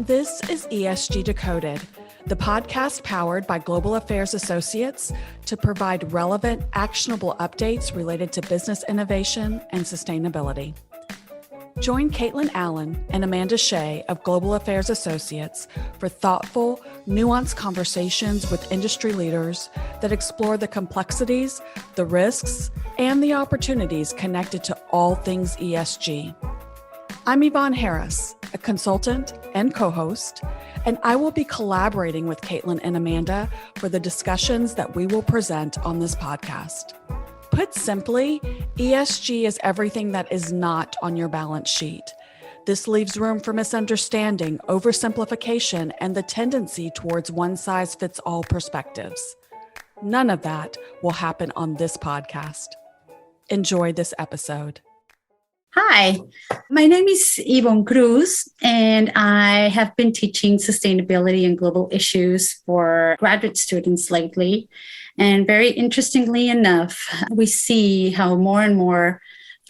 This is ESG Decoded, the podcast powered by Global Affairs Associates to provide relevant, actionable updates related to business innovation and sustainability. Join Kaitlyn Allen and Amanda Shea of Global Affairs Associates for thoughtful, nuanced conversations with industry leaders that explore the complexities, the risks, and the opportunities connected to all things ESG. I'm Yvonne Harris, a consultant and co-host, and I will be collaborating with Kaitlyn and Amanda for the discussions that we will present on this podcast. Put simply, ESG is everything that is not on your balance sheet. This leaves room for misunderstanding, oversimplification, and the tendency towards one-size-fits-all perspectives. None of that will happen on this podcast. Enjoy this episode. Hi, my name is Ivonne Cruz, and I have been teaching sustainability and global issues for graduate students lately. And very interestingly enough, we see how more and more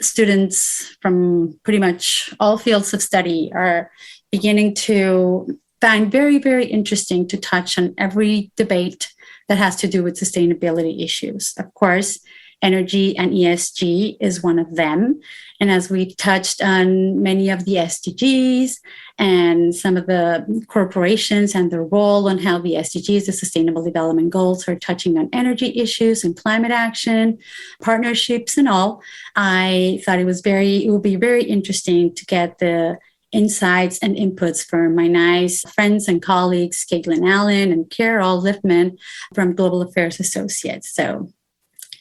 students from pretty much all fields of study are beginning to find very, very interesting to touch on every debate that has to do with sustainability issues. Of course, energy and ESG is one of them. And as we touched on many of the SDGs and some of the corporations and their role on how the SDGs, the Sustainable Development Goals, are touching on energy issues and climate action, partnerships and all, I thought it would be very interesting to get the insights and inputs from my nice friends and colleagues, Kaitlyn Allen and Carol Liffman from Global Affairs Associates. So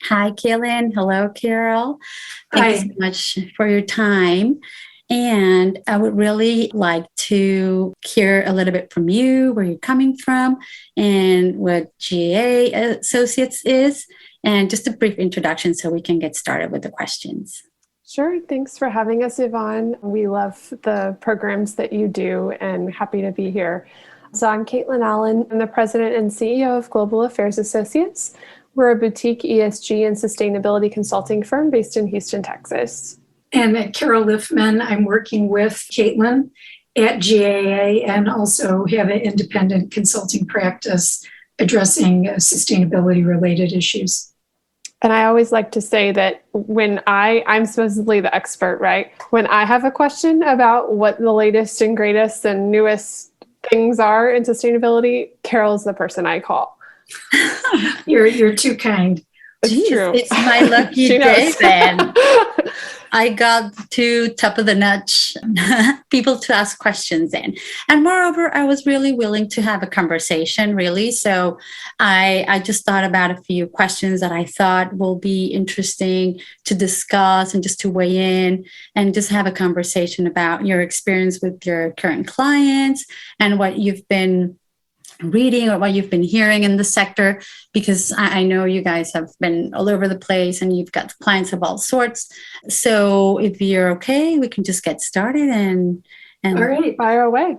hi, Kaitlyn. Hello, Carol. Thank you so much for your time. And I would really like to hear a little bit from you, where you're coming from and what GA Associates is, and just a brief introduction so we can get started with the questions. Sure. Thanks for having us, Yvonne. We love the programs that you do and happy to be here. So I'm Kaitlyn Allen. I'm the president and CEO of Global Affairs Associates. We're a boutique ESG and sustainability consulting firm based in Houston, Texas. And Carol Liffman, I'm working with Kaitlyn at GAA and also have an independent consulting practice addressing sustainability-related issues. And I always like to say that when I'm supposedly the expert, right? When I have a question about what the latest and greatest and newest things are in sustainability, Carol's the person I call. You're too kind. Jeez, True. It's my lucky day then. I got to top of the notch people to ask questions in. And moreover, I was really willing to have a conversation, really. So I just thought about a few questions that I thought will be interesting to discuss and just to weigh in and just have a conversation about your experience with your current clients and what you've been reading or what you've been hearing in the sector, because I know you guys have been all over the place and you've got clients of all sorts. So if you're okay, we can just get started and all right, fire away.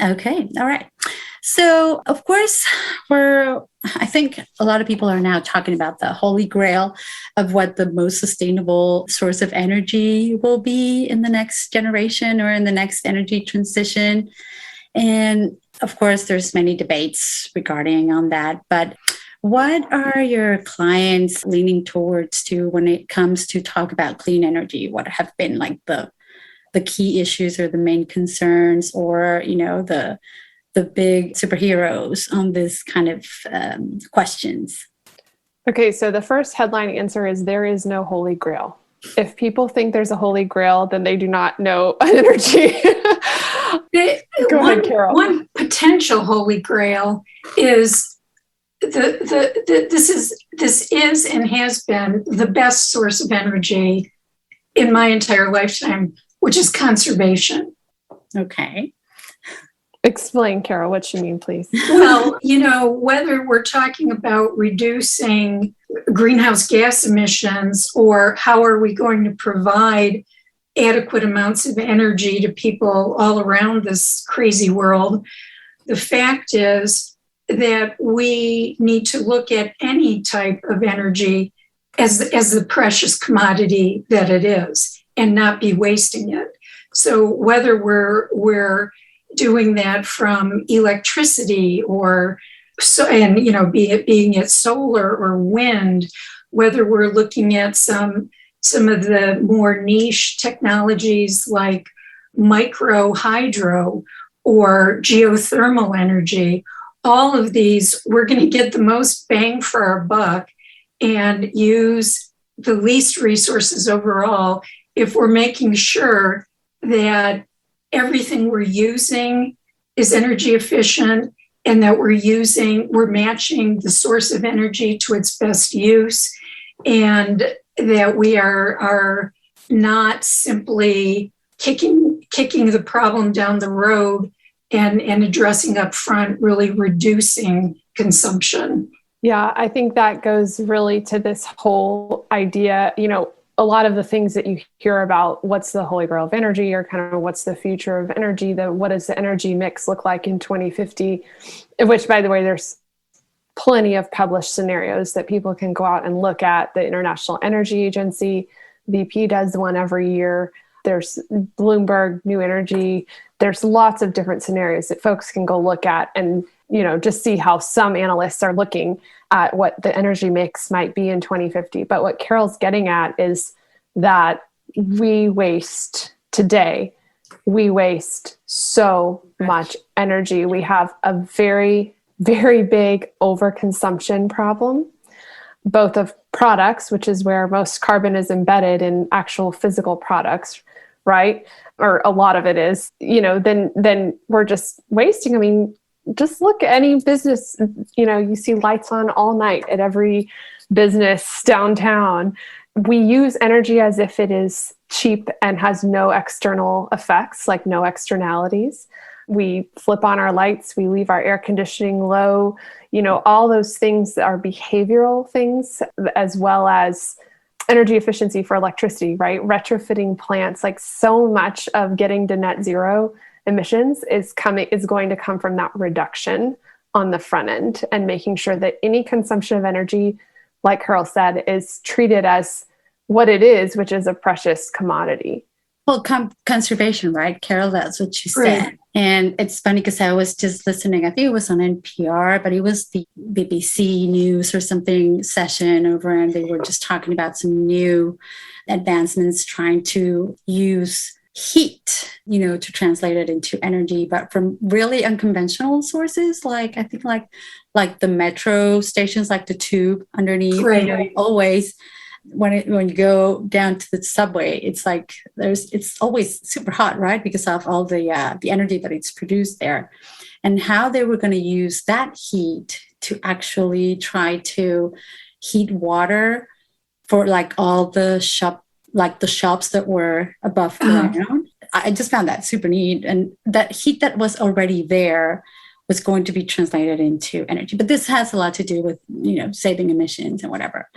Okay. All right. So of course, I think a lot of people are now talking about the holy grail of what the most sustainable source of energy will be in the next generation or in the next energy transition. And of course, there's many debates regarding on that, but what are your clients leaning towards to when it comes to talk about clean energy? What have been like the key issues or the main concerns or, the big superheroes on this kind of questions? Okay, so the first headline answer is there is no holy grail. If people think there's a holy grail, then they do not know energy. Go ahead, Carol. One potential holy grail is this is and has been the best source of energy in my entire lifetime, which is conservation. Okay. Explain, Carol, what you mean, please. Well, whether we're talking about reducing greenhouse gas emissions or how are we going to provide adequate amounts of energy to people all around this crazy world, the fact is that we need to look at any type of energy as the precious commodity that it is and not be wasting it. So whether we're doing that from electricity or so, and being it solar or wind, whether we're looking at some of the more niche technologies like micro hydro or geothermal energy, all of these, we're going to get the most bang for our buck and use the least resources overall if we're making sure that everything we're using is energy efficient and that we're matching the source of energy to its best use, and that we are not simply kicking the problem down the road and addressing up front, really reducing consumption. Yeah, I think that goes really to this whole idea, a lot of the things that you hear about what's the holy grail of energy or kind of what's the future of energy, what does the energy mix look like in 2050, which, by the way, there's plenty of published scenarios that people can go out and look at. The International Energy Agency, BP does one every year. There's Bloomberg New Energy. There's lots of different scenarios that folks can go look at and, just see how some analysts are looking at what the energy mix might be in 2050. But what Carol's getting at is that we waste so much energy. We have a very, very big overconsumption problem, both of products, which is where most carbon is embedded in actual physical products, right? Or a lot of it is, then we're just wasting. I mean, just look at any business, you see lights on all night at every business downtown. We use energy as if it is cheap and has no external effects, like no externalities. We flip on our lights, we leave our air conditioning low, all those things are behavioral things, as well as energy efficiency for electricity, right? Retrofitting plants, like so much of getting to net zero emissions is going to come from that reduction on the front end and making sure that any consumption of energy, like Carol said, is treated as what it is, which is a precious commodity. Well, conservation, right, Carol? That's what you said. Right. And it's funny because I was just listening. I think it was on NPR, but it was the BBC News or something session over, and they were just talking about some new advancements trying to use heat, to translate it into energy, but from really unconventional sources, like I think like the metro stations, like the tube underneath, Right. Always when you go down to the subway, it's like it's always super hot, right? Because of all the energy that it's produced there, and how they were going to use that heat to actually try to heat water for like all the shops that were above ground. I just found that super neat. And that heat that was already there was going to be translated into energy. But this has a lot to do with, saving emissions and whatever.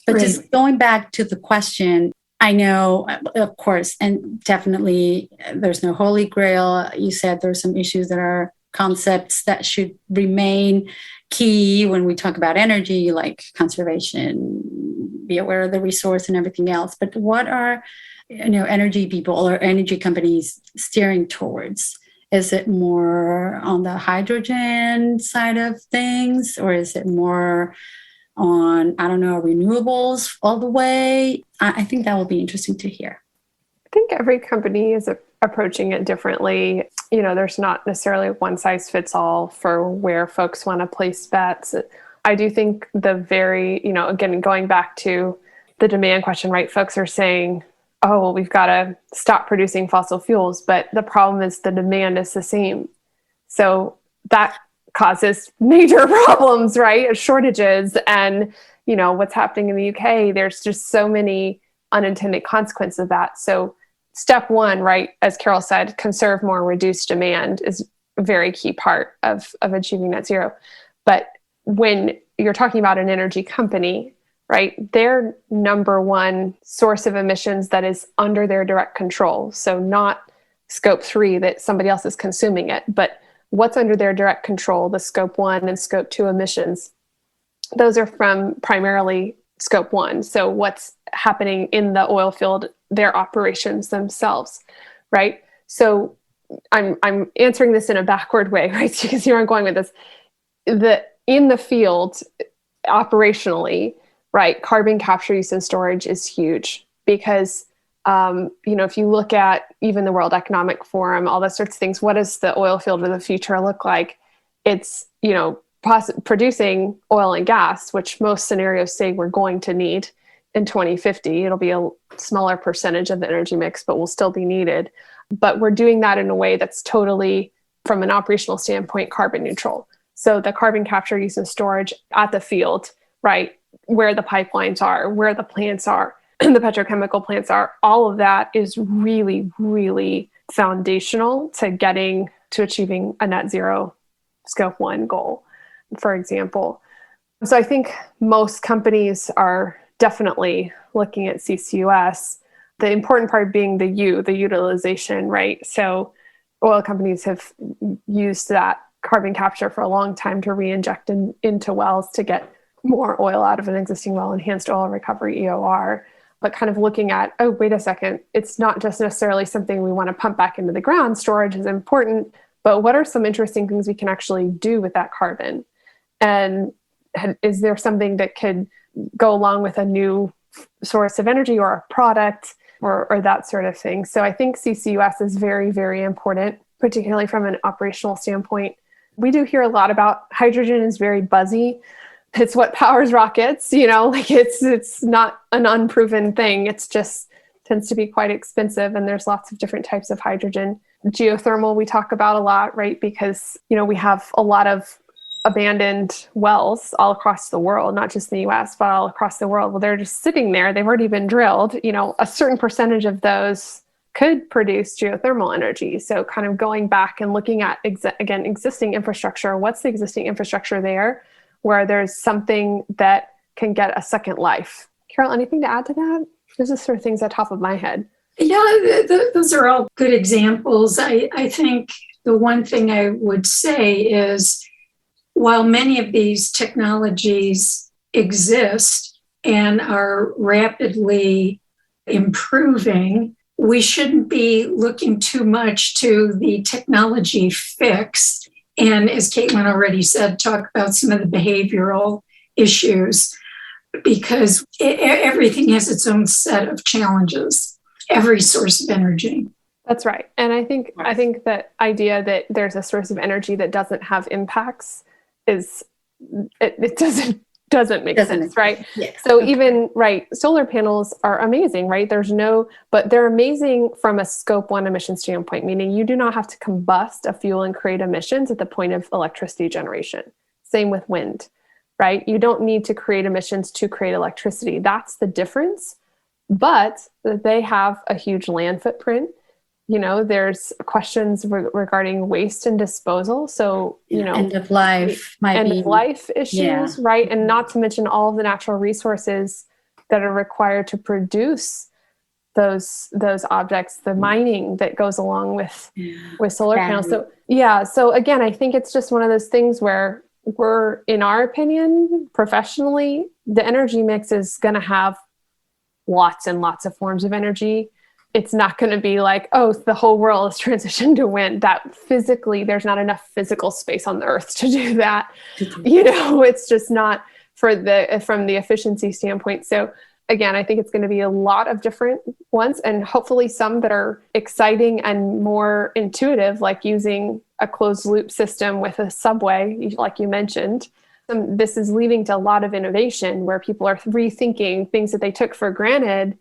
But Right. Just going back to the question, I know, of course, and definitely there's no holy grail. You said there's some issues that are concepts that should remain key when we talk about energy, like conservation, be aware of the resource and everything else. But what are, energy people or energy companies steering towards? Is it more on the hydrogen side of things, or is it more on, renewables all the way? I think that will be interesting to hear. I think every company is approaching it differently. There's not necessarily one size fits all for where folks want to place bets. I do think again, going back to the demand question, right? Folks are saying, oh, well, we've got to stop producing fossil fuels, but the problem is the demand is the same. So that causes major problems, right? Shortages and, what's happening in the UK, there's just so many unintended consequences of that. So step one, right, as Carol said, conserve more, reduce demand is a very key part of achieving net zero. But when you're talking about an energy company, right, their number one source of emissions that is under their direct control, so not scope 3 that somebody else is consuming it, but what's under their direct control, the scope 1 and scope 2 emissions, those are from primarily scope 1. So what's happening in the oil field, their operations themselves, right? So I'm answering this in a backward way, right? So you can see where I'm going with this. In the field, operationally, right, carbon capture, use, and storage is huge because, if you look at even the World Economic Forum, all those sorts of things, what does the oil field of the future look like? It's, producing oil and gas, which most scenarios say we're going to need in 2050. It'll be a smaller percentage of the energy mix, but will still be needed. But we're doing that in a way that's totally, from an operational standpoint, carbon neutral. So the carbon capture, use, and storage at the field, right, where the pipelines are, where the plants are, the petrochemical plants are, all of that is really, really foundational to achieving a net zero scope 1 goal, for example. So I think most companies are definitely looking at CCUS. The important part being the utilization, right? So oil companies have used that carbon capture for a long time to re-inject into wells to get more oil out of an existing well, enhanced oil recovery, EOR. But kind of looking at, oh, wait a second, it's not just necessarily something we want to pump back into the ground. Storage is important, but what are some interesting things we can actually do with that carbon? And is there something that could go along with a new source of energy or a product or that sort of thing? So I think CCUS is very, very important, particularly from an operational standpoint. We do hear a lot about hydrogen is very buzzy. It's what powers rockets, it's not an unproven thing. It's just tends to be quite expensive. And there's lots of different types of hydrogen. Geothermal, we talk about a lot, right? Because, we have a lot of abandoned wells all across the world, not just in the US, but all across the world. Well, they're just sitting there. They've already been drilled. A certain percentage of those could produce geothermal energy. So kind of going back and looking at, existing infrastructure. What's the existing infrastructure there where there's something that can get a second life? Carol, anything to add to that? Those are sort of things at the top of my head. Yeah, those are all good examples. I think the one thing I would say is, while many of these technologies exist and are rapidly improving, we shouldn't be looking too much to the technology fix. And as Kaitlyn already said, talk about some of the behavioral issues, because everything has its own set of challenges, every source of energy. That's right. And I think that idea that there's a source of energy that doesn't have impacts it doesn't make sense, right? Yeah. So even, right, solar panels are amazing, right? But they're amazing from a scope 1 emission standpoint, meaning you do not have to combust a fuel and create emissions at the point of electricity generation. Same with wind, right? You don't need to create emissions to create electricity. That's the difference. But they have a huge land footprint. There's questions regarding waste and disposal. So, end of life issues, right? And not to mention all of the natural resources that are required to produce those objects, the mining that goes along with solar panels. So again, I think it's just one of those things where we're, in our opinion, professionally, the energy mix is going to have lots and lots of forms of energy. It's not going to be like, oh, the whole world is transitioned to wind. That physically, there's not enough physical space on the earth to do that. It's just not from the efficiency standpoint. So again, I think it's going to be a lot of different ones, and hopefully some that are exciting and more intuitive, like using a closed loop system with a subway, like you mentioned. This is leading to a lot of innovation where people are rethinking things that they took for granted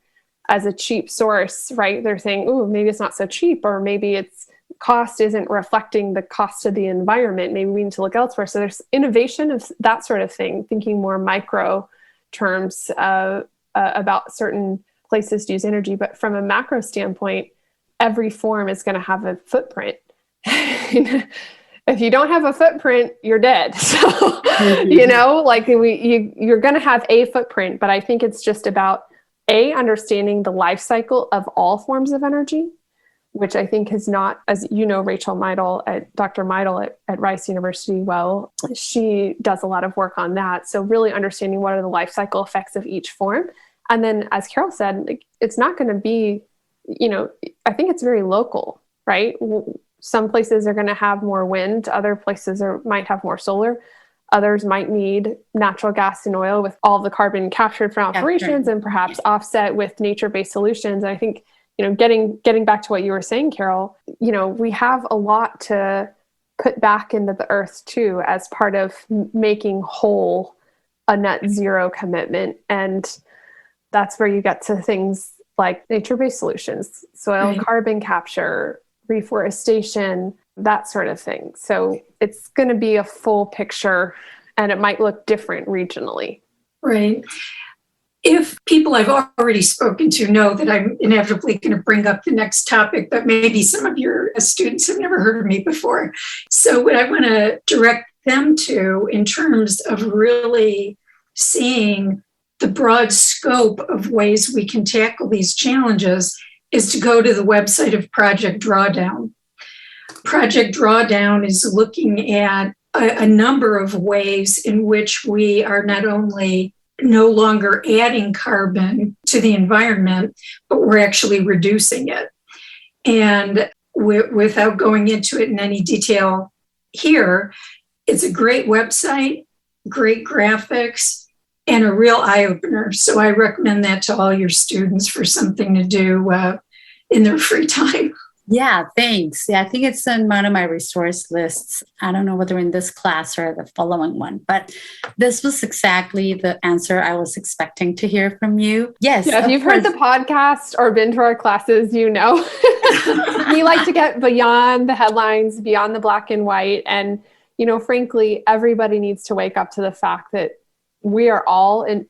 as a cheap source, right? They're saying, "Ooh, maybe it's not so cheap," or maybe its cost isn't reflecting the cost of the environment. Maybe we need to look elsewhere. So there's innovation of that sort of thing, thinking more micro terms about certain places to use energy. But from a macro standpoint, every form is going to have a footprint. If you don't have a footprint, you're dead. So, you're going to have a footprint, but I think it's just about understanding the life cycle of all forms of energy, which I think is not, as you know, Dr. Meidel at Rice University, well, she does a lot of work on that. So really understanding what are the life cycle effects of each form. And then, as Carol said, it's not going to be, I think it's very local, right? Some places are going to have more wind, other places might have more solar. Others might need natural gas and oil with all the carbon captured from operations and perhaps offset with nature-based solutions. And I think, getting back to what you were saying, Carol, we have a lot to put back into the earth too, as part of making whole a net zero commitment. And that's where you get to things like nature-based solutions, soil carbon capture, reforestation, that sort of thing. So it's going to be a full picture, and it might look different regionally. Right. If people I've already spoken to know that I'm inevitably going to bring up the next topic, but maybe some of your students have never heard of me before. So what I want to direct them to in terms of really seeing the broad scope of ways we can tackle these challenges is to go to the website of Project Drawdown. Project Drawdown is looking at a number of ways in which we are not only no longer adding carbon to the environment, but we're actually reducing it. And without going into it in any detail here, it's a great website, great graphics, and a real eye-opener. So I recommend that to all your students for something to do in their free time. Yeah, thanks. Yeah, I think it's in one of my resource lists. I don't know whether in this class or the following one, but this was exactly the answer I was expecting to hear from you. Yes. Yeah, if you've heard the podcast or been to our classes, we like to get beyond the headlines, beyond the black and white. And, frankly, everybody needs to wake up to the fact that we are all in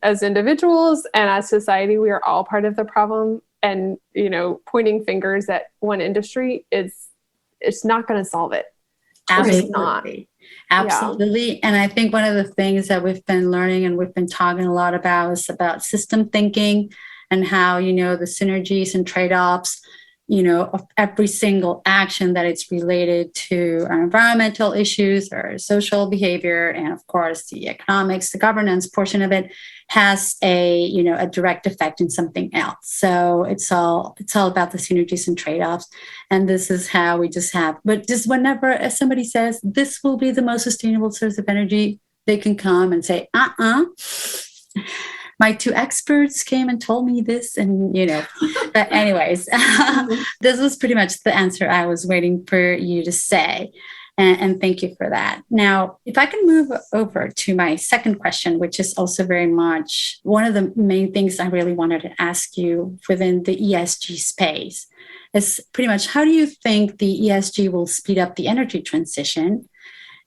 as individuals and as society, we are all part of the problem. And, pointing fingers at one industry it's not going to solve it. Absolutely. Absolutely. Yeah. And I think one of the things that we've been learning and we've been talking a lot about is about system thinking and how, the synergies and trade-offs, of every single action that it's related to our environmental issues or social behavior. And of course, the economics, the governance portion of it has a direct effect in something else. So it's all about the synergies and trade-offs. And this is how we just whenever somebody says this will be the most sustainable source of energy, they can come and say, my two experts came and told me this, and but anyways, this was pretty much the answer I was waiting for you to say. And thank you for that. Now, if I can move over to my second question, which is also very much one of the main things I really wanted to ask you within the ESG space, is pretty much how do you think the ESG will speed up the energy transition?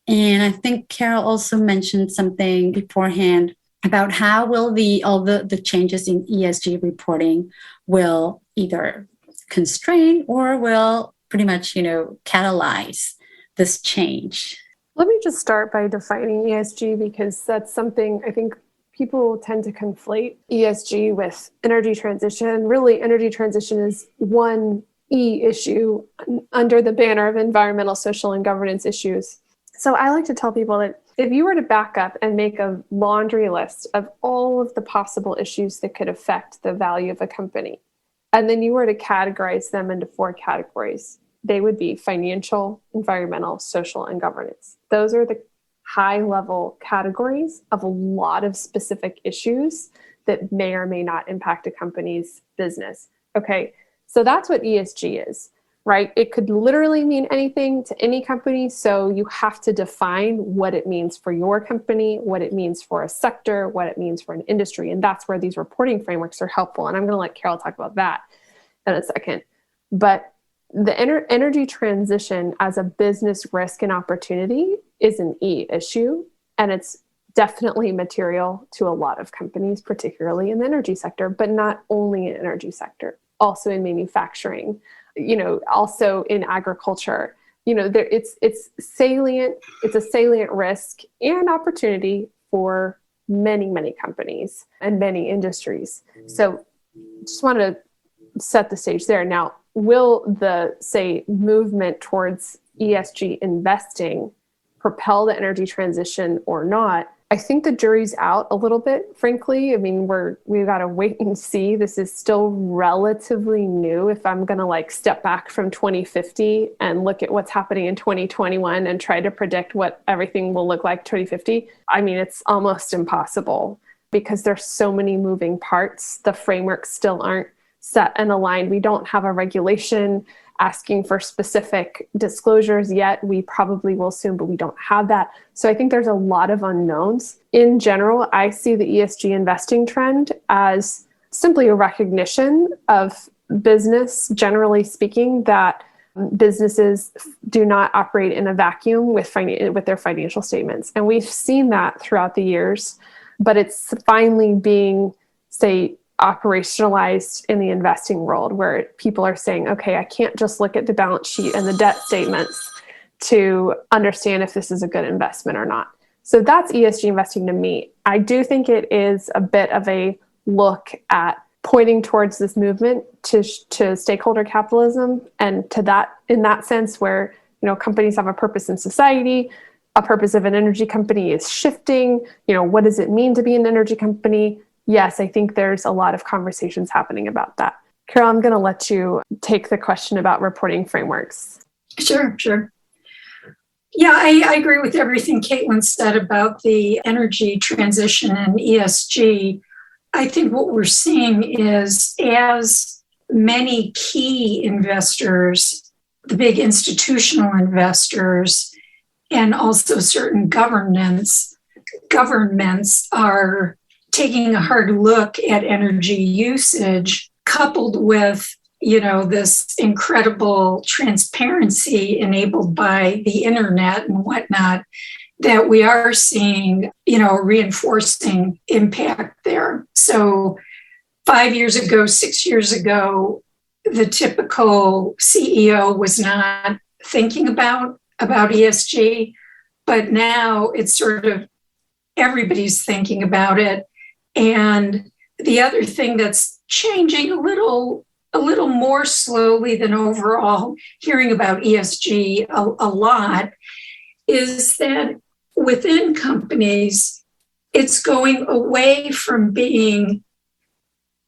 And I think Carol also mentioned something beforehand about how will all the changes in ESG reporting will either constrain or will pretty much, catalyze this change. Let me just start by defining ESG, because that's something I think people tend to conflate ESG with energy transition. Really, energy transition is one E issue under the banner of environmental, social, and governance issues. So I like to tell people that if you were to back up and make a laundry list of all of the possible issues that could affect the value of a company, and then you were to categorize them into 4 categories, they would be financial, environmental, social, and governance. Those are the high-level categories of a lot of specific issues that may or may not impact a company's business. Okay, so that's what ESG is. Right? It could literally mean anything to any company. So you have to define what it means for your company, what it means for a sector, what it means for an industry. And that's where these reporting frameworks are helpful. And I'm going to let Carol talk about that in a second. But the energy transition as a business risk and opportunity is an E issue. And it's definitely material to a lot of companies, particularly in the energy sector, but not only in energy sector, also in manufacturing, also in agriculture. It's salient. It's a salient risk and opportunity for many, many companies and many industries. So just want to set the stage there. Now, will the, movement towards ESG investing propel the energy transition or not? I think the jury's out a little bit, frankly. I mean, we've got to wait and see. This is still relatively new. If I'm going to like step back from 2050 and look at what's happening in 2021 and try to predict what everything will look like 2050, I mean, it's almost impossible because there's so many moving parts. The frameworks still aren't set and aligned. We don't have a regulation asking for specific disclosures yet. We probably will soon, but we don't have that. So I think there's a lot of unknowns. In general, I see the ESG investing trend as simply a recognition of business, generally speaking, that businesses do not operate in a vacuum with their financial statements. And we've seen that throughout the years, but it's finally being, say, operationalized in the investing world where people are saying, okay, I can't just look at the balance sheet and the debt statements to understand if this is a good investment or not. So that's ESG investing to me. I do think it is a bit of a look at pointing towards this movement to stakeholder capitalism, and to that, in that sense where, you know, companies have a purpose in society. A purpose of an energy company is shifting. You know, what does it mean to be an energy company? Yes, I think there's a lot of conversations happening about that. Carol, I'm going to let you take the question about reporting frameworks. Sure. Yeah, I agree with everything Kaitlyn said about the energy transition and ESG. I think what we're seeing is as many key investors, the big institutional investors, and also certain governments are taking a hard look at energy usage, coupled with, you know, this incredible transparency enabled by the internet and whatnot, that we are seeing, you know, reinforcing impact there. So 5 years ago, 6 years ago, the typical CEO was not thinking about ESG, but now it's sort of everybody's thinking about it. And the other thing that's changing a little more slowly than overall hearing about ESG a lot is that within companies, it's going away from being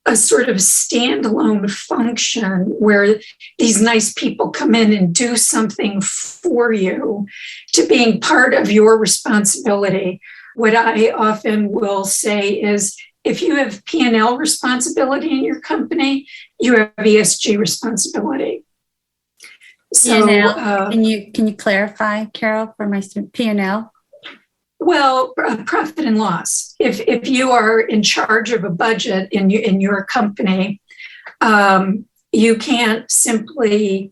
a sort of standalone function where these nice people come in and do something for you to being part of your responsibility. What I often will say is, if you have P&L responsibility in your company, you have ESG responsibility. So, can you clarify, Carol, for my student? P&L? Well, profit and loss. If you are in charge of a budget in your company, you can't simply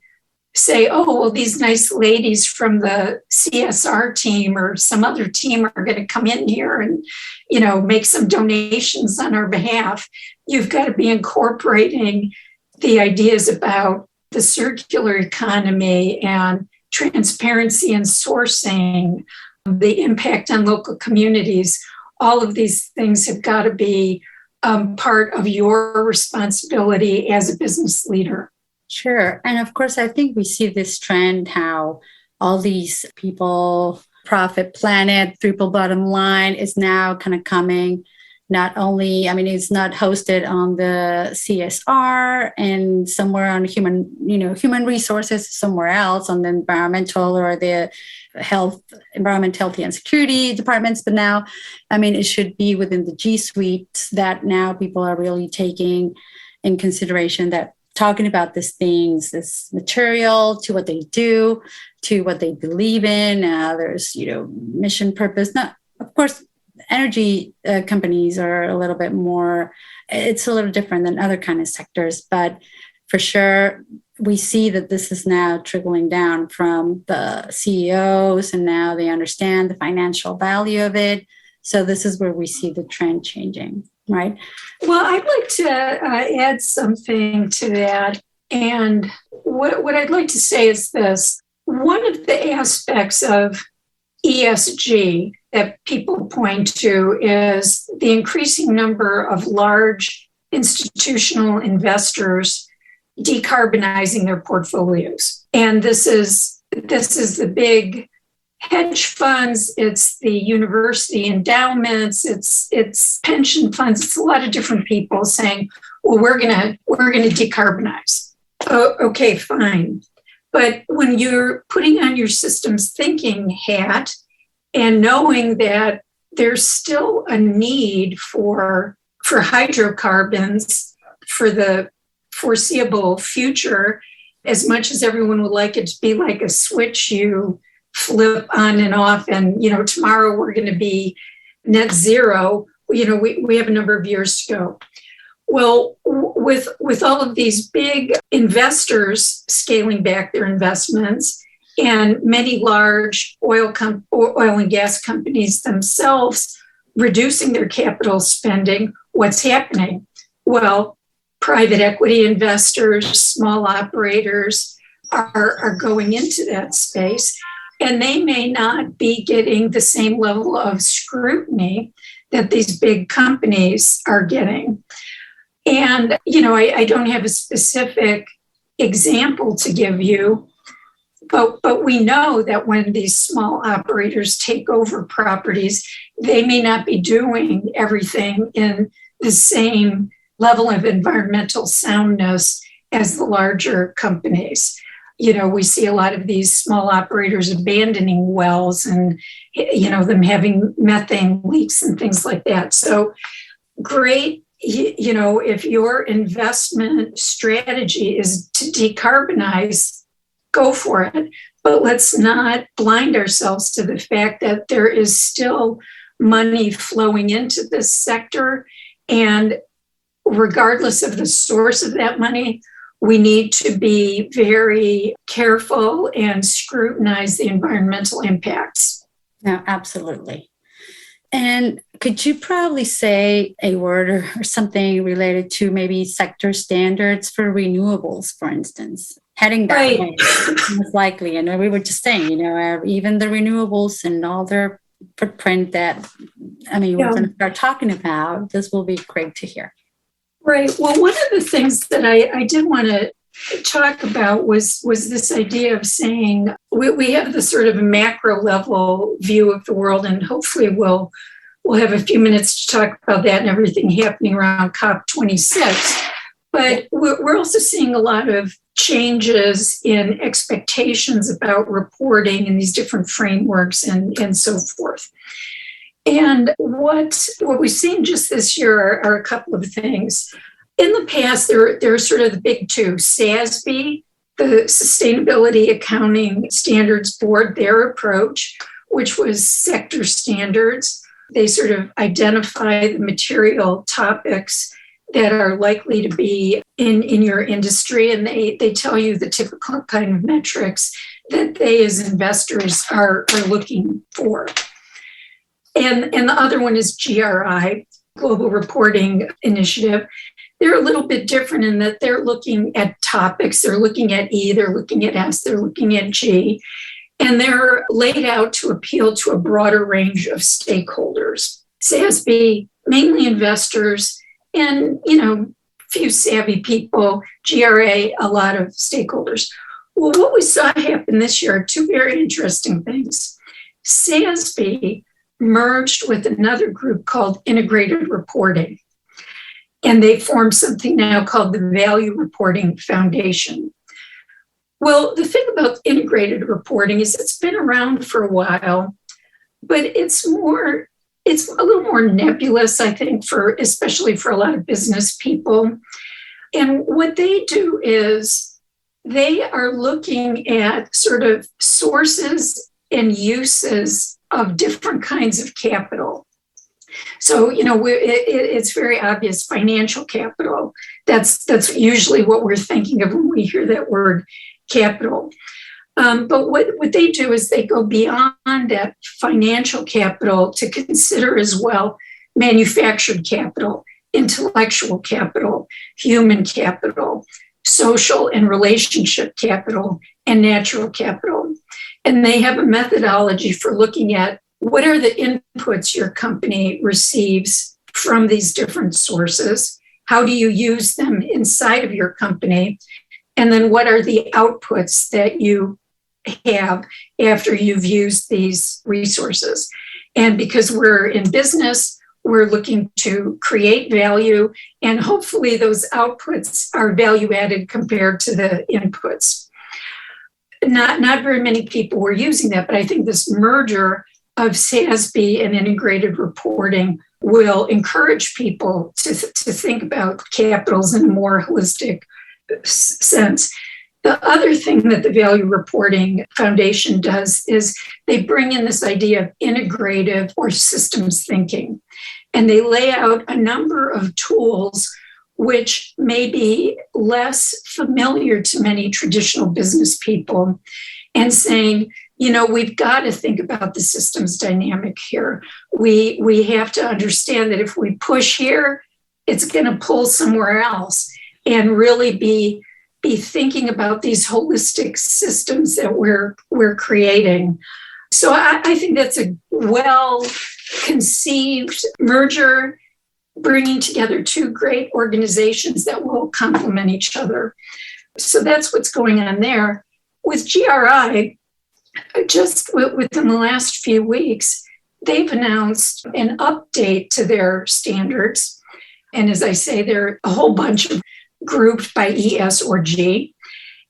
say, oh, well, these nice ladies from the CSR team or some other team are going to come in here and, you know, make some donations on our behalf. You've got to be incorporating the ideas about the circular economy and transparency in sourcing, the impact on local communities. All of these things have got to be part of your responsibility as a business leader. Sure. And of course, I think we see this trend, how all these people, profit planet, triple bottom line is now kind of coming. Not only, I mean, it's not hosted on the CSR and somewhere on human resources somewhere else on the environmental or the environment, health and security departments. But now, I mean, it should be within the G-suite that now people are really taking in consideration that talking about these things, this material to what they do, to what they believe in. There's, mission, purpose. Not, of course, energy companies are a little bit more, it's a little different than other kind of sectors, but for sure, we see that this is now trickling down from the CEOs, and now they understand the financial value of it. So this is where we see the trend changing, right? Well, I'd like to add something to that. And what I'd like to say is this. One of the aspects of ESG that people point to is the increasing number of large institutional investors decarbonizing their portfolios. And this is the big hedge funds, it's the university endowments, it's pension funds, it's a lot of different people saying, well, we're gonna decarbonize. Oh, okay, fine. But when you're putting on your systems thinking hat and knowing that there's still a need for hydrocarbons for the foreseeable future, as much as everyone would like it to be like a switch you flip on and off, and tomorrow we're going to be net zero. We have a number of years to go. Well, with all of these big investors scaling back their investments, and many large oil and gas companies themselves reducing their capital spending, what's happening? Well, private equity investors, small operators are going into that space, and they may not be getting the same level of scrutiny that these big companies are getting. And, I don't have a specific example to give you, but we know that when these small operators take over properties, they may not be doing everything in the same level of environmental soundness as the larger companies. We see a lot of these small operators abandoning wells and, them having methane leaks and things like that. So great, if your investment strategy is to decarbonize, go for it. But let's not blind ourselves to the fact that there is still money flowing into this sector. And regardless of the source of that money, we need to be very careful and scrutinize the environmental impacts. No, absolutely. And could you probably say a word or something related to maybe sector standards for renewables, for instance? Heading that Right. way, most likely. And we were just saying, even the renewables and all their footprint that, we're going to start talking about, this will be great to hear. Right. Well, one of the things that I did want to talk about was this idea of saying we have the sort of macro level view of the world, and hopefully we'll have a few minutes to talk about that and everything happening around COP26. But we're also seeing a lot of changes in expectations about reporting and these different frameworks and so forth. And what we've seen just this year are a couple of things. In the past, there are sort of the big two: SASB, the Sustainability Accounting Standards Board, their approach, which was sector standards. They sort of identify the material topics that are likely to be in your industry, and they tell you the typical kind of metrics that they as investors are looking for. And the other one is GRI, Global Reporting Initiative. They're a little bit different in that they're looking at topics. They're looking at E, they're looking at S, they're looking at G, and they're laid out to appeal to a broader range of stakeholders. SASB, mainly investors, and, few savvy people. GRA, a lot of stakeholders. Well, what we saw happen this year are two very interesting things. SASB merged with another group called Integrated Reporting, and they formed something now called the Value Reporting Foundation. Well, the thing about integrated reporting is it's been around for a while, but it's a little more nebulous, I think, especially for a lot of business people. And what they do is they are looking at sort of sources and uses of different kinds of capital. So, it's very obvious: financial capital. That's usually what we're thinking of when we hear that word capital. But what they do is they go beyond that financial capital to consider as well manufactured capital, intellectual capital, human capital, social and relationship capital, and natural capital. And they have a methodology for looking at what are the inputs your company receives from these different sources? How do you use them inside of your company? And then what are the outputs that you have after you've used these resources. And because we're in business, we're looking to create value, and hopefully those outputs are value added compared to the inputs. Not very many people were using that, but I think this merger of SASB and integrated reporting will encourage people to think about capitals in a more holistic sense. The other thing that the Value Reporting Foundation does is they bring in this idea of integrative or systems thinking, and they lay out a number of tools which may be less familiar to many traditional business people, and saying, we've got to think about the systems dynamic here. We have to understand that if we push here, it's going to pull somewhere else, and really be thinking about these holistic systems that we're creating. So I think that's a well-conceived merger, bringing together two great organizations that will complement each other. So that's what's going on there. With GRI, just within the last few weeks, they've announced an update to their standards. And as I say, there are a whole bunch of grouped by ES or G.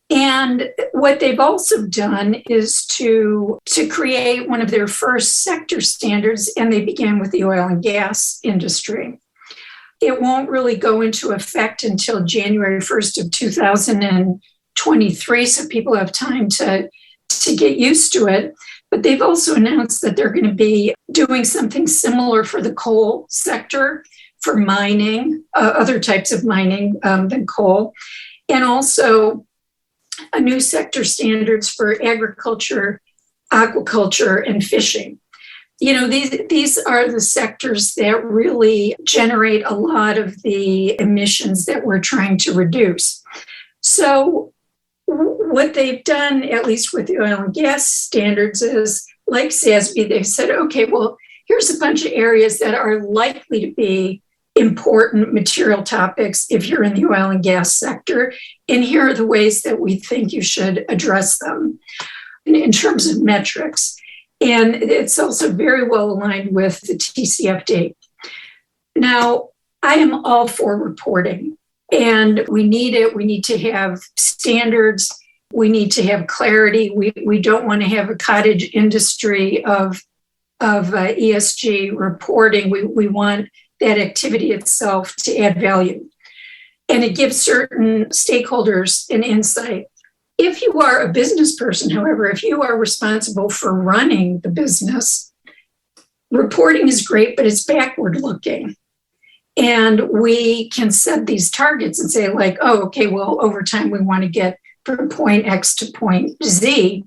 And what they've also done is to create one of their first sector standards, and they began with the oil and gas industry. It won't really go into effect until January 1st of 2023, so people have time to get used to it. But they've also announced that they're going to be doing something similar for the coal sector, for mining, other types of mining than coal, and also a new sector standards for agriculture, aquaculture, and fishing. These are the sectors that really generate a lot of the emissions that we're trying to reduce. So what they've done, at least with the oil and gas standards, is like SASB, they've said, okay, well, here's a bunch of areas that are likely to be important material topics if you're in the oil and gas sector, and here are the ways that we think you should address them in terms of metrics. And it's also very well aligned with the TCFD. Now, I am all for reporting, and we need it. We need to have standards. We need to have clarity. We don't want to have a cottage industry of ESG reporting. We want that activity itself to add value. And it gives certain stakeholders an insight. If you are a business person, however, if you are responsible for running the business, reporting is great, but it's backward looking. And we can set these targets and say, like, oh, okay, well, over time, we want to get from point X to point Z.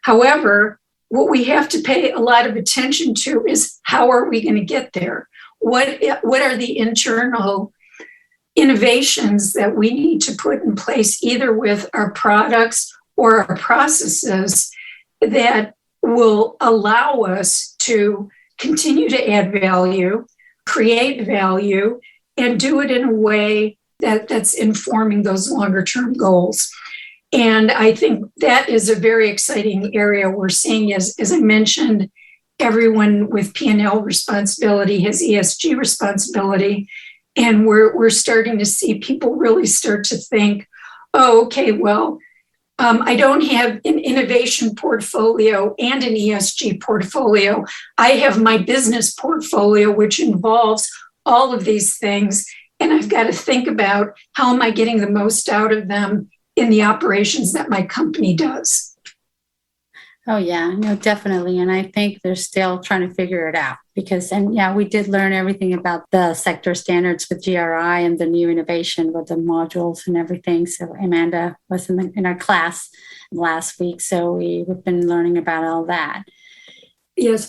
However, what we have to pay a lot of attention to is how are we going to get there? What are the internal innovations that we need to put in place, either with our products or our processes, that will allow us to continue to add value, create value, and do it in a way that's informing those longer term goals. And I think that is a very exciting area we're seeing. As I mentioned, everyone with P&L responsibility has ESG responsibility. And we're starting to see people really start to think, oh, okay, well, I don't have an innovation portfolio and an ESG portfolio. I have my business portfolio, which involves all of these things. And I've got to think about how am I getting the most out of them in the operations that my company does. Oh, yeah, no, definitely. And I think they're still trying to figure it out because, we did learn everything about the sector standards with GRI and the new innovation with the modules and everything. So Amanda was in our class last week. So we've been learning about all that. Yes.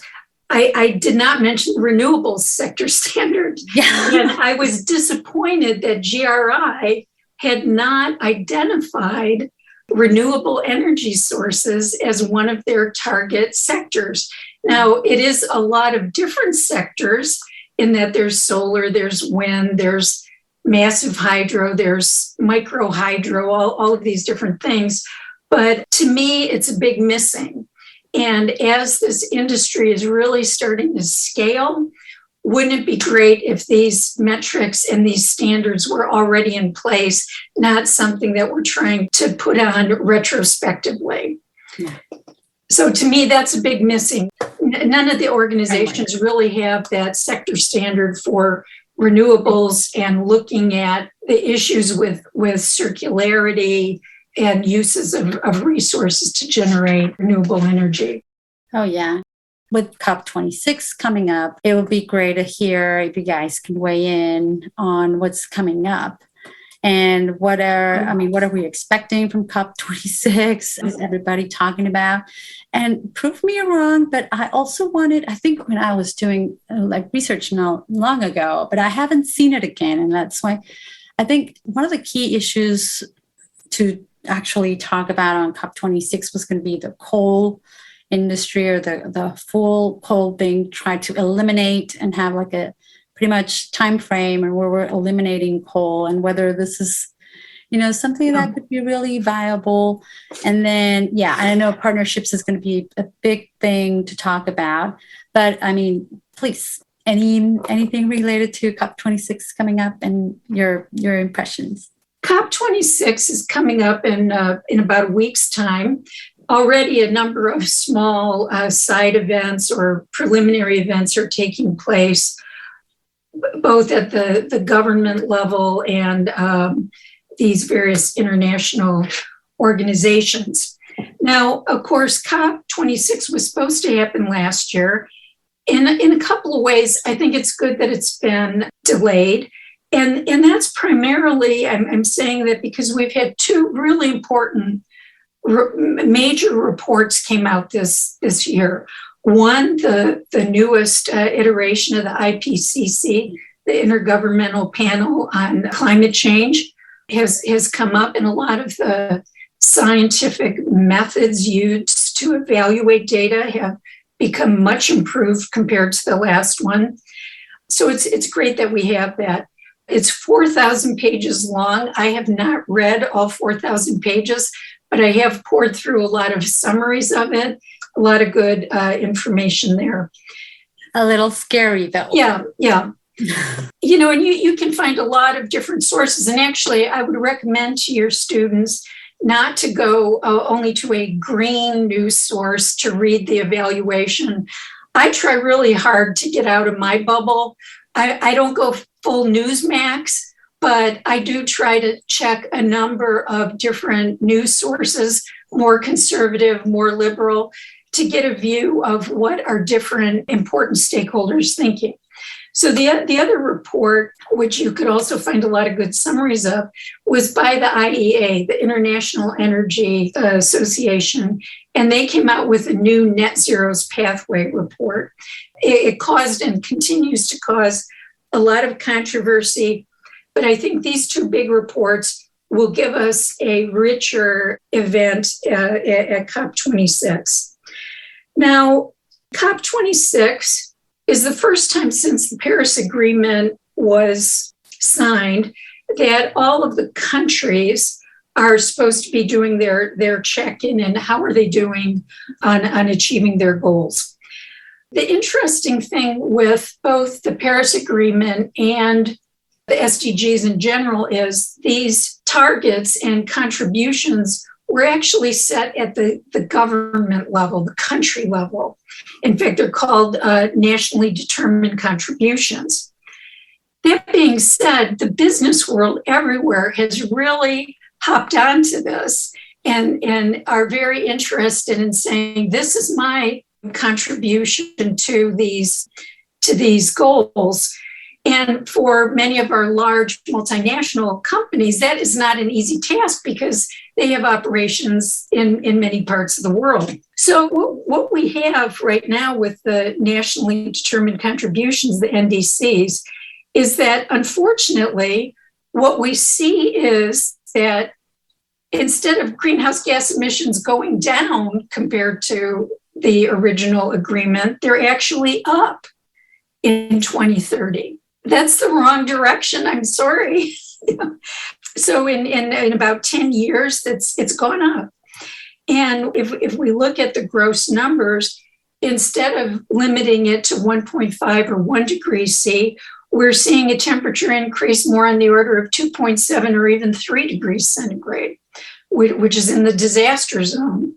I did not mention the renewables sector standard. Yeah. And I was disappointed that GRI had not identified renewable energy sources as one of their target sectors. Now, it is a lot of different sectors in that there's solar, there's wind, there's massive hydro, there's micro hydro, all of these different things. But to me, it's a big missing. And as this industry is really starting to scale, wouldn't it be great if these metrics and these standards were already in place, not something that we're trying to put on retrospectively? Yeah. So to me, that's a big missing. None of the organizations really have that sector standard for renewables and looking at the issues with circularity and uses of resources to generate renewable energy. Oh, yeah. With COP26 coming up, it would be great to hear if you guys can weigh in on what's coming up. And what are we expecting from COP26? Is everybody talking about? And prove me wrong, but I also I think when I was doing research not long ago, but I haven't seen it again. And that's why I think one of the key issues to actually talk about on COP26 was going to be the coal industry, or the full coal being tried to eliminate and have like a pretty much time frame and where we're eliminating coal, and whether this is, something that could be really viable. And then, I know partnerships is going to be a big thing to talk about, but please, anything related to COP26 coming up and your impressions. COP26 is coming up in about a week's time. Already a number of small side events or preliminary events are taking place, both at the government level and these various international organizations. Now, of course, COP26 was supposed to happen last year. In a couple of ways, I think it's good that it's been delayed. And that's primarily, I'm saying that because we've had two really important major reports came out this year. One, the newest iteration of the IPCC, the Intergovernmental Panel on Climate Change, has come up, and a lot of the scientific methods used to evaluate data have become much improved compared to the last one. So it's great that we have that. It's 4,000 pages long. I have not read all 4,000 pages, but I have poured through a lot of summaries of it, a lot of good information there. A little scary, though. Yeah. And you can find a lot of different sources. And actually, I would recommend to your students not to go only to a green news source to read the evaluation. I try really hard to get out of my bubble. I don't go full Newsmax, but I do try to check a number of different news sources, more conservative, more liberal, to get a view of what are different important stakeholders thinking. So the other report, which you could also find a lot of good summaries of, was by the IEA, the International Energy Association, and they came out with a new Net Zero's Pathway report. It caused and continues to cause a lot of controversy, but I think these two big reports will give us a richer event at COP26. Now, COP26 is the first time since the Paris Agreement was signed that all of the countries are supposed to be doing their check-in and how are they doing on achieving their goals. The interesting thing with both the Paris Agreement and the SDGs in general is these targets and contributions were actually set at the government level, the country level. In fact, they're called nationally determined contributions. That being said, the business world everywhere has really hopped onto this and are very interested in saying, this is my contribution to these goals. And for many of our large multinational companies, that is not an easy task because they have operations in many parts of the world. So what we have right now with the nationally determined contributions, the NDCs, is that unfortunately, what we see is that instead of greenhouse gas emissions going down compared to the original agreement, they're actually up in 2030. That's the wrong direction. I'm sorry. So in about 10 years, it's gone up. And if we look at the gross numbers, instead of limiting it to 1.5 or 1 degree C, we're seeing a temperature increase more on the order of 2.7 or even 3 degrees centigrade, which is in the disaster zone.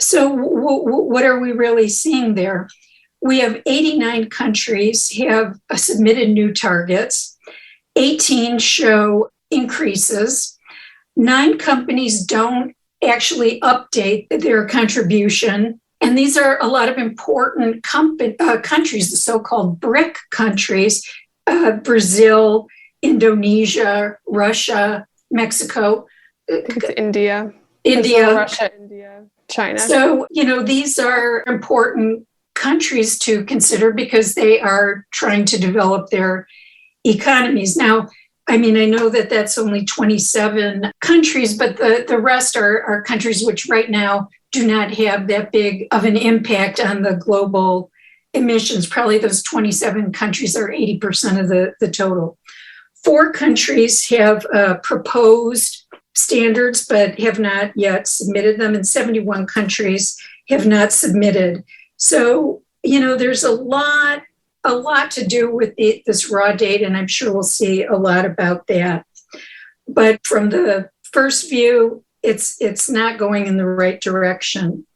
So what are we really seeing there? We have 89 countries have submitted new targets. 18 show increases. 9 companies don't actually update their contribution. And these are a lot of important countries, the so-called BRIC countries, Brazil, Indonesia, Russia, Mexico. I think it's India. Brazil, Russia, India, China. So, these are important countries to consider because they are trying to develop their economies. Now, I know that that's only 27 countries, but the rest are countries which right now do not have that big of an impact on the global emissions. Probably those 27 countries are 80% of the total. 4 countries have proposed standards, but have not yet submitted them, and 71 countries have not submitted. So, there's a lot to do with this raw data, and I'm sure we'll see a lot about that. But from the first view, it's not going in the right direction.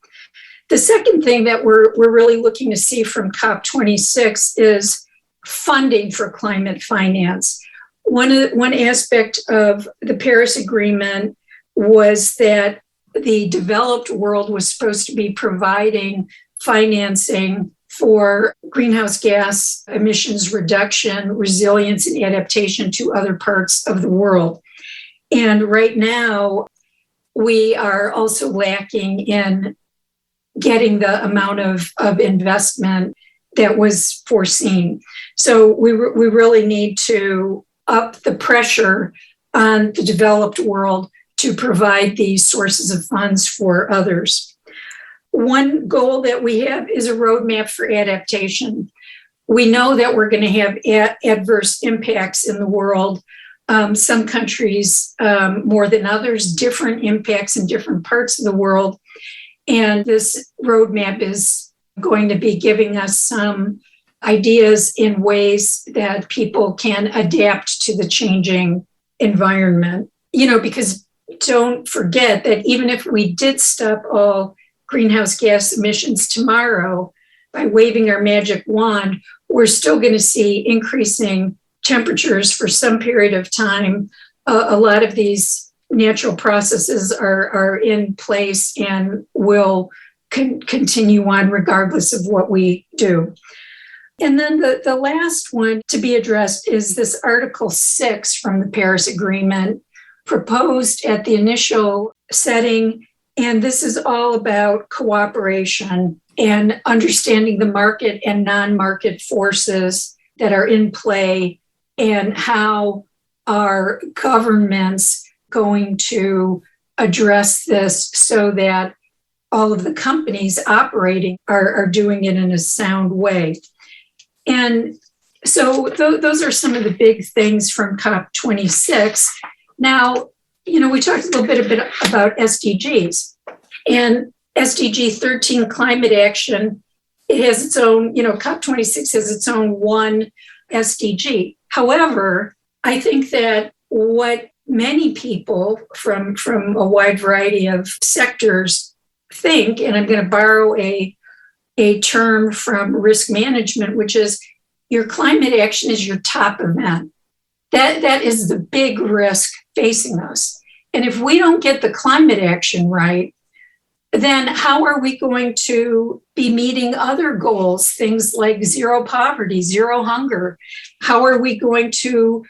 The second thing that we're really looking to see from COP26 is funding for climate finance. One aspect of the Paris Agreement was that the developed world was supposed to be providing financing for greenhouse gas emissions reduction, resilience, and adaptation to other parts of the world. And right now, we are also lacking in getting the amount of investment that was foreseen. So we really need to up the pressure on the developed world to provide these sources of funds for others. One goal that we have is a roadmap for adaptation. We know that we're going to have adverse impacts in the world. Some countries more than others, different impacts in different parts of the world. And this roadmap is going to be giving us some ideas in ways that people can adapt to the changing environment. Because don't forget that even if we did stop all greenhouse gas emissions tomorrow by waving our magic wand, we're still going to see increasing temperatures for some period of time. A lot of these natural processes are in place and will continue on regardless of what we do. And then the last one to be addressed is this Article 6 from the Paris Agreement, proposed at the initial setting. And this is all about cooperation and understanding the market and non-market forces that are in play, and how are governments going to address this so that all of the companies operating are doing it in a sound way. And so those are some of the big things from COP26. Now, we talked a little bit about SDGs, and SDG 13 climate action, it has its own, COP26 has its own one SDG. However, I think that what many people from a wide variety of sectors think, and I'm going to borrow a term from risk management, which is your climate action is your top event. That is the big risk facing us. And if we don't get the climate action right, then how are we going to be meeting other goals, things like zero poverty, zero hunger? How are we going to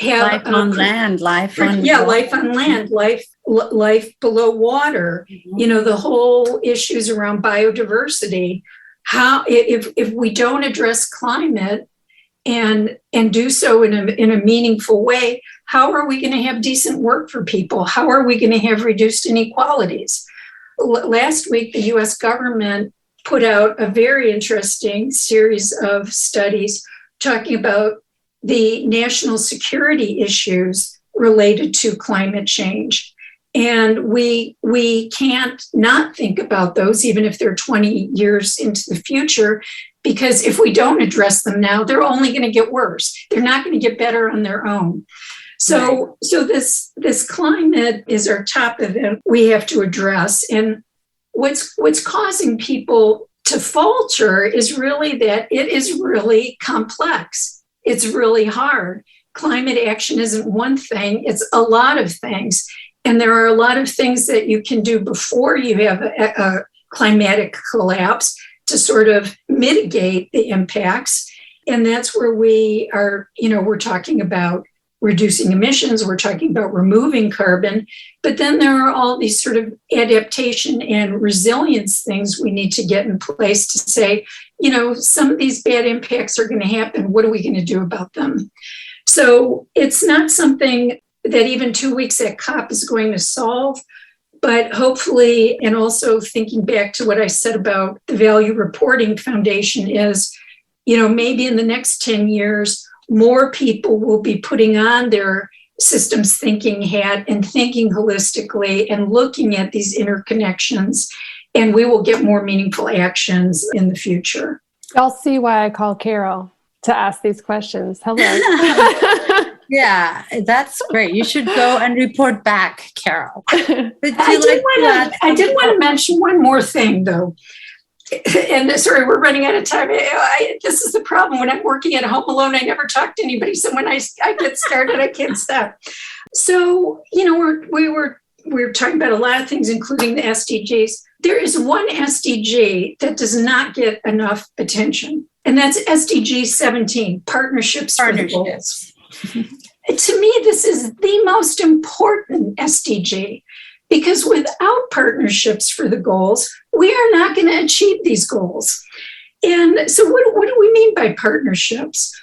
have life on land, life on land, life below water? Mm-hmm. The whole issues around biodiversity. How if we don't address climate and do so in a meaningful way, how are we going to have decent work for people? How are we going to have reduced inequalities? Last week, the U.S. government put out a very interesting series of studies talking about the national security issues related to climate change. And we can't not think about those, even if they're 20 years into the future, because if we don't address them now, they're only going to get worse. They're not going to get better on their own. So this climate is our top event we have to address. And what's causing people to falter is really that it is really complex. It's really hard. Climate action isn't one thing, it's a lot of things. And there are a lot of things that you can do before you have a climatic collapse to sort of mitigate the impacts. And that's where we are, we're talking about reducing emissions, we're talking about removing carbon, but then there are all these sort of adaptation and resilience things we need to get in place to say, some of these bad impacts are going to happen. What are we going to do about them? So it's not something that even 2 weeks at COP is going to solve, but hopefully, and also thinking back to what I said about the Value Reporting Foundation is, maybe in the next 10 years, more people will be putting on their systems thinking hat and thinking holistically and looking at these interconnections, and we will get more meaningful actions in the future. Y'all see why I call Carol to ask these questions. Hello. Yeah, that's great. You should go and report back, Carol. But I did want to mention one more thing, though. And sorry, we're running out of time. This is the problem. When I'm working at home alone, I never talk to anybody. So when I get started, I can't stop. So, we were talking about a lot of things, including the SDGs. There is one SDG that does not get enough attention, and that's SDG 17, Partnerships for the Goals. To me, this is the most important SDG, because without partnerships for the goals, we are not going to achieve these goals. And so what do we mean by partnerships?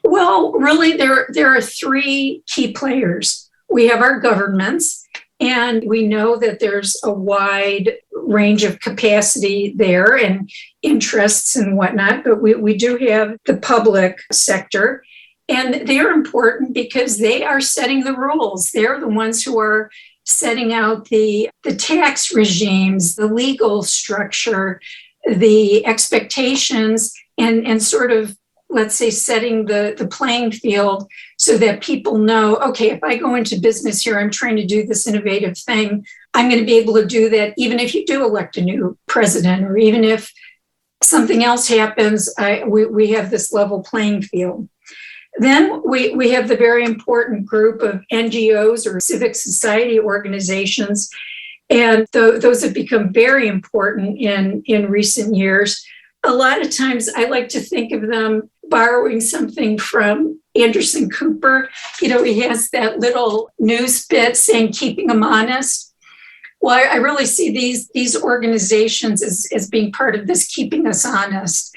Well, really, there are three key players. We have our governments, and we know that there's a wide range of capacity there and interests and whatnot, but we do have the public sector. And they're important because they are setting the rules. They're the ones who are setting out the tax regimes, the legal structure, the expectations, and sort of, let's say, setting the playing field so that people know, okay, if I go into business here, I'm trying to do this innovative thing, I'm going to be able to do that even if you do elect a new president, or even if something else happens, we have this level playing field. Then we have the very important group of NGOs, or civic society organizations, and those have become very important in recent years. A lot of times I like to think of them borrowing something from Anderson Cooper. He has that little news bit saying, keeping them honest. Well, I really see these organizations as being part of this keeping us honest.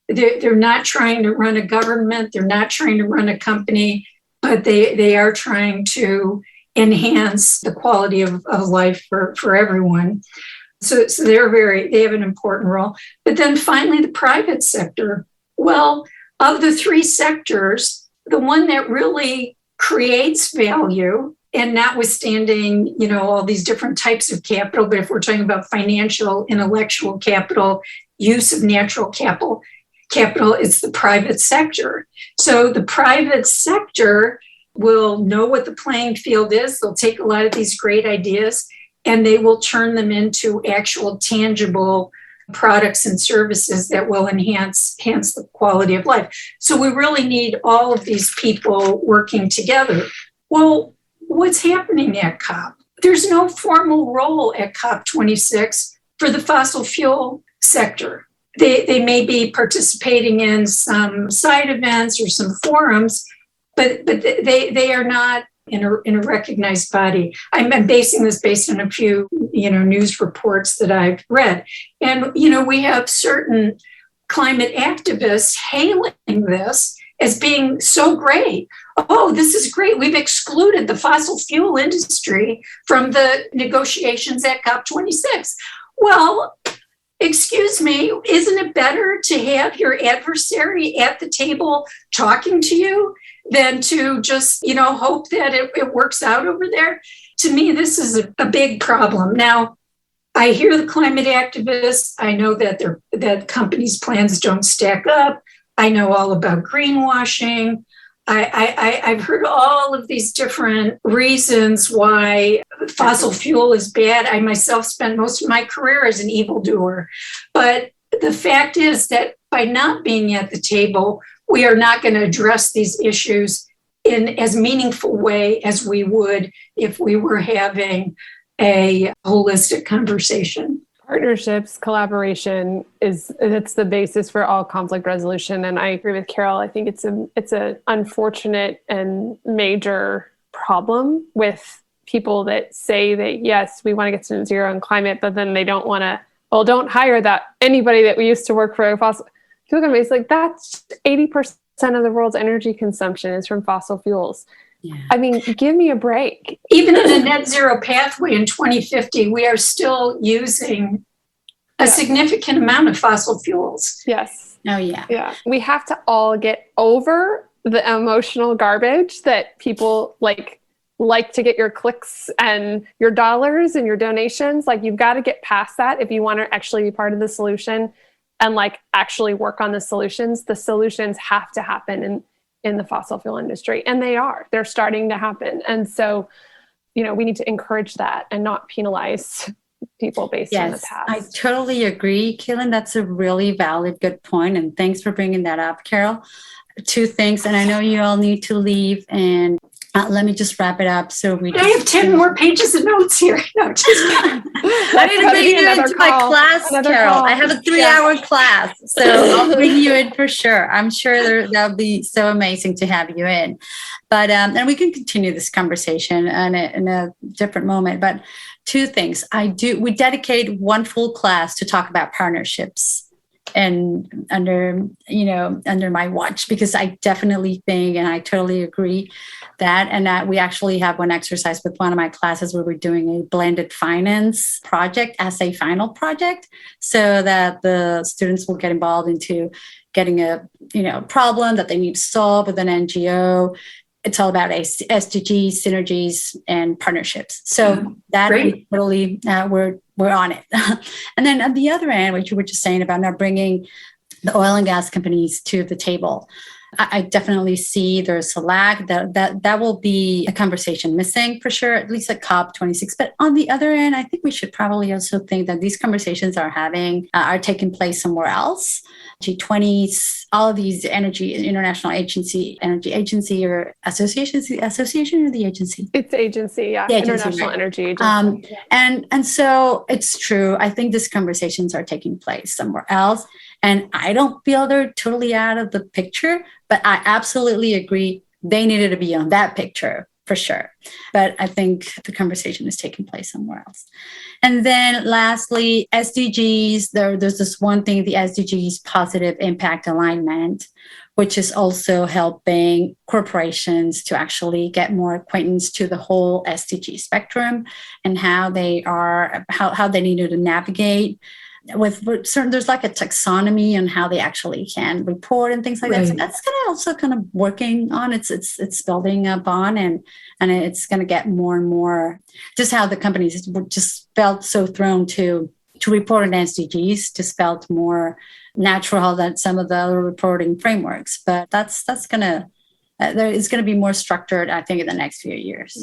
They're not trying to run a government, they're not trying to run a company, but they are trying to enhance the quality of life for everyone. So they have an important role. But then finally, the private sector. Well, of the three sectors, the one that really creates value, and notwithstanding, all these different types of capital, but if we're talking about financial, intellectual capital, use of natural capital, it's the private sector. So the private sector will know what the playing field is. They'll take a lot of these great ideas and they will turn them into actual tangible products and services that will enhance the quality of life. So we really need all of these people working together. Well, what's happening at COP? There's no formal role at COP26 for the fossil fuel sector. They may be participating in some side events or some forums, but they are not in a recognized body. I'm basing this based on a few news reports that I've read, and we have certain climate activists hailing this as being so great. Oh, this is great. We've excluded the fossil fuel industry from the negotiations at COP26. Well, excuse me, isn't it better to have your adversary at the table talking to you than to just, hope that it works out over there? to me, this is a big problem. Now, I hear the climate activists. I know that companies' plans don't stack up. I know all about greenwashing. I've heard all of these different reasons why fossil fuel is bad. I myself spent most of my career as an evildoer. But the fact is that by not being at the table, we are not going to address these issues in as meaningful way as we would if we were having a holistic conversation. Partnerships, collaboration it's the basis for all conflict resolution. And I agree with Carol. I think it's an unfortunate and major problem with people that say that, yes, we want to get to zero in climate, but then they don't want to, don't hire anybody that we used to work for fossil. You look at me, it's like, that's 80% of the world's energy consumption is from fossil fuels. Yeah. I mean, give me a break. Even in the net zero pathway in 2050, we are still using a significant amount of fossil fuels. Yes. Oh, yeah. Yeah. We have to all get over the emotional garbage that people like to get your clicks and your dollars and your donations. Like, you've got to get past that if you want to actually be part of the solution and actually work on the solutions. The solutions have to happen in the fossil fuel industry. And they're starting to happen. And so, we need to encourage that and not penalize people based on the past. I totally agree, Kaitlyn. That's a really valid, good point. And thanks for bringing that up, Carol. Two things, and I know you all need to leave, and let me just wrap it up. I have 10 more pages of notes here. No, just I'm going to bring you into my class, Carol. I have a 3-hour class, so I'll bring you in for sure. I'm sure that'll be so amazing to have you in. But and we can continue this conversation in a different moment. But two things. We dedicate one full class to talk about partnerships. And under my watch, because I definitely think, and I totally agree that we actually have one exercise with one of my classes where we're doing a blended finance project as a final project, so that the students will get involved into getting a problem that they need to solve with an NGO. It's all about SDGs, synergies, and partnerships. So that we totally, we're on it. And then on the other end, what you were just saying about now bringing the oil and gas companies to the table, I definitely see there's a lag that will be a conversation missing for sure, at least at COP26. But on the other end, I think we should probably also think that these conversations are taking place somewhere else. G20s, all of these international energy agency or association or the agency? It's agency, yeah. The agency, International right. Energy Agency. And so it's true. I think these conversations are taking place somewhere else. And I don't feel they're totally out of the picture, but I absolutely agree they needed to be on that picture for sure. But I think the conversation is taking place somewhere else. And then lastly, SDGs, there's this one thing, the SDGs positive impact alignment, which is also helping corporations to actually get more acquaintance to the whole SDG spectrum and how they need to navigate with certain, there's like a taxonomy on how they actually can report and things like that. So that's kind of also kind of working on it's building up on and it's going to get more and more just how the companies just felt so thrown to report on SDGs, just felt more natural than some of the other reporting frameworks. But that's going to it's going to be more structured, I think, in the next few years.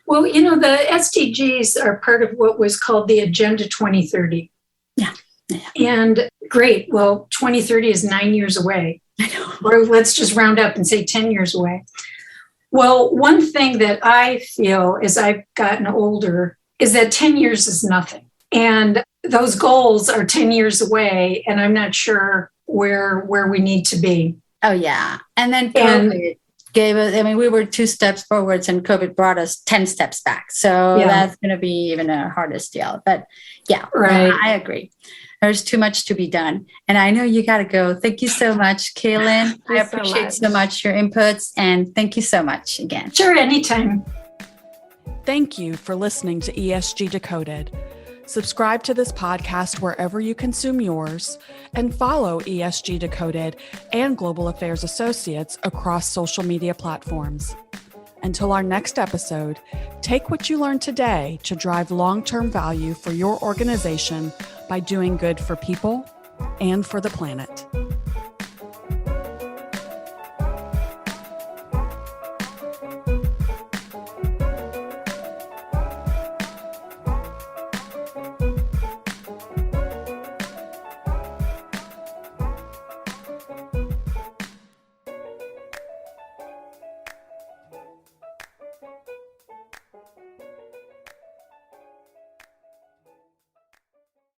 Well, the SDGs are part of what was called the Agenda 2030. Yeah. And great. Well, 2030 is 9 years away. I know. Or let's just round up and say 10 years away. Well, one thing that I feel as I've gotten older is that 10 years is nothing. And those goals are 10 years away. And I'm not sure where we need to be. Oh, yeah. And then COVID gave us, we were 2 steps forwards and COVID brought us 10 steps back. So that's going to be even a hardest deal. But yeah, right. I agree. There's too much to be done. And I know you got to go. Thank you so much, Kaitlyn. I appreciate so much your inputs. And thank you so much again. Sure, anytime. Thank you for listening to ESG Decoded. Subscribe to this podcast wherever you consume yours and follow ESG Decoded and Global Affairs Associates across social media platforms. Until our next episode, take what you learned today to drive long-term value for your organization by doing good for people and for the planet.